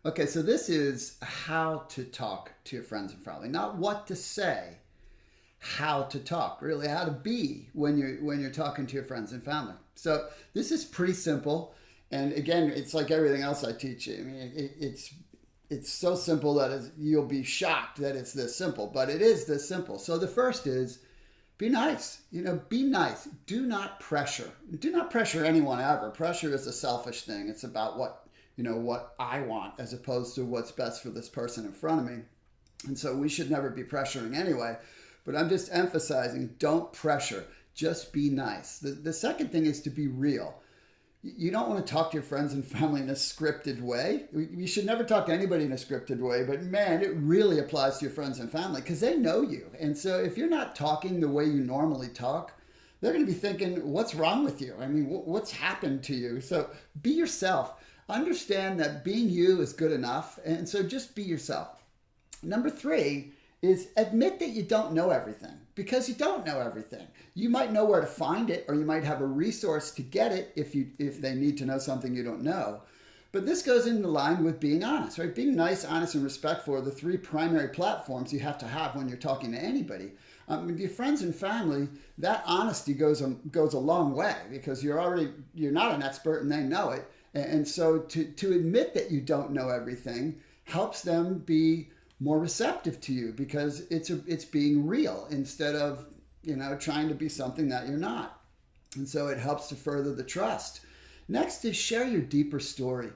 Okay, so this is how to talk to your friends and family, not what to say, how to talk, really how to be when you're talking to your friends and family. So this is pretty simple, and again, it's like everything else I teach you. I mean, it's so simple that you'll be shocked that it's this simple, but it is this simple. So the first is be nice. Be nice. Do not pressure. Do not pressure anyone ever. Pressure is a selfish thing. It's about what I want as opposed to what's best for this person in front of me. And so we should never be pressuring anyway. But I'm just emphasizing, don't pressure. Just be nice. The second thing is to be real. You don't want to talk to your friends and family in a scripted way. You should never talk to anybody in a scripted way, but man, it really applies to your friends and family because they know you. And so if you're not talking the way you normally talk, they're going to be thinking, what's wrong with you? I mean, what's happened to you? So be yourself. Understand that being you is good enough. And so just be yourself. Number three is admit that you don't know everything, because you don't know everything. You might know where to find it, or you might have a resource to get it if they need to know something you don't know. But this goes in line with being honest, right? Being nice, honest, and respectful are the three primary platforms you have to have when you're talking to anybody. With your friends and family, that honesty goes a long way, because you're not an expert and they know it. And so to admit that you don't know everything helps them be more receptive to you, because it's being real instead of trying to be something that you're not. And so it helps to further the trust. Next is share your deeper story.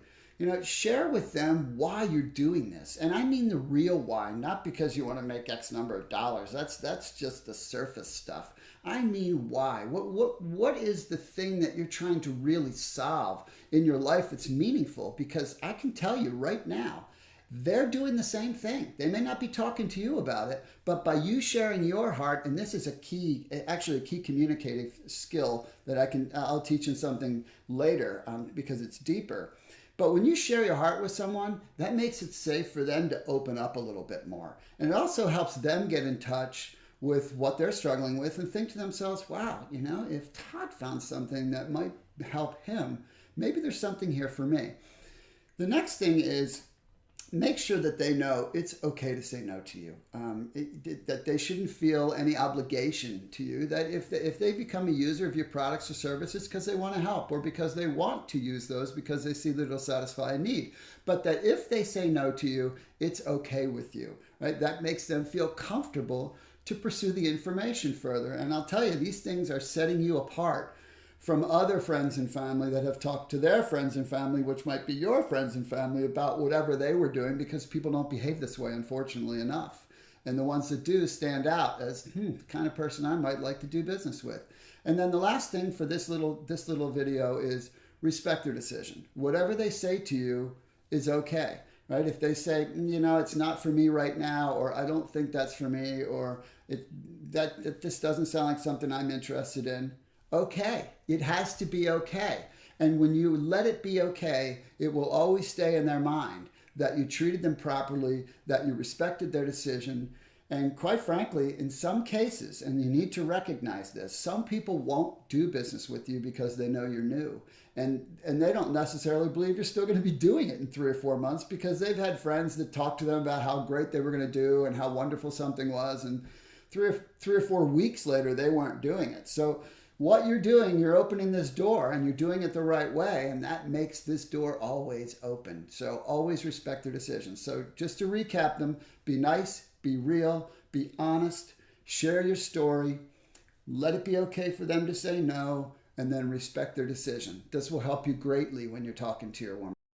Share with them why you're doing this. And I mean the real why, not because you want to make X number of dollars. That's just the surface stuff. I mean why. What is the thing that you're trying to really solve in your life that's meaningful? Because I can tell you right now, they're doing the same thing. They may not be talking to you about it, but by you sharing your heart, and this is actually a key communicative skill that I'll teach in something later because it's deeper. But when you share your heart with someone, that makes it safe for them to open up a little bit more. And it also helps them get in touch with what they're struggling with and think to themselves, wow, if Todd found something that might help him, maybe there's something here for me. The next thing is, make sure that they know it's okay to say no to you, that they shouldn't feel any obligation to you, that if they become a user of your products or services because they want to help, or because they want to use those because they see that it'll satisfy a need, but that if they say no to you, it's okay with you, right? That makes them feel comfortable to pursue the information further. And I'll tell you, these things are setting you apart from other friends and family that have talked to their friends and family, which might be your friends and family, about whatever they were doing, because people don't behave this way, unfortunately enough. And the ones that do stand out as the kind of person I might like to do business with. And then the last thing for this little video is respect their decision. Whatever they say to you is okay, right? If they say, it's not for me right now, or I don't think that's for me, or that this doesn't sound like something I'm interested in, okay. It has to be okay. And when you let it be okay, it will always stay in their mind that you treated them properly, that you respected their decision. And quite frankly, in some cases, and you need to recognize this, some people won't do business with you because they know you're new. And they don't necessarily believe you're still going to be doing it in 3 or 4 months, because they've had friends that talk to them about how great they were going to do and how wonderful something was. And three or 4 weeks later, they weren't doing it. So what you're doing, you're opening this door, and you're doing it the right way, and that makes this door always open. So always respect their decisions. So just to recap them, be nice, be real, be honest, share your story, let it be okay for them to say no, and then respect their decision. This will help you greatly when you're talking to your woman.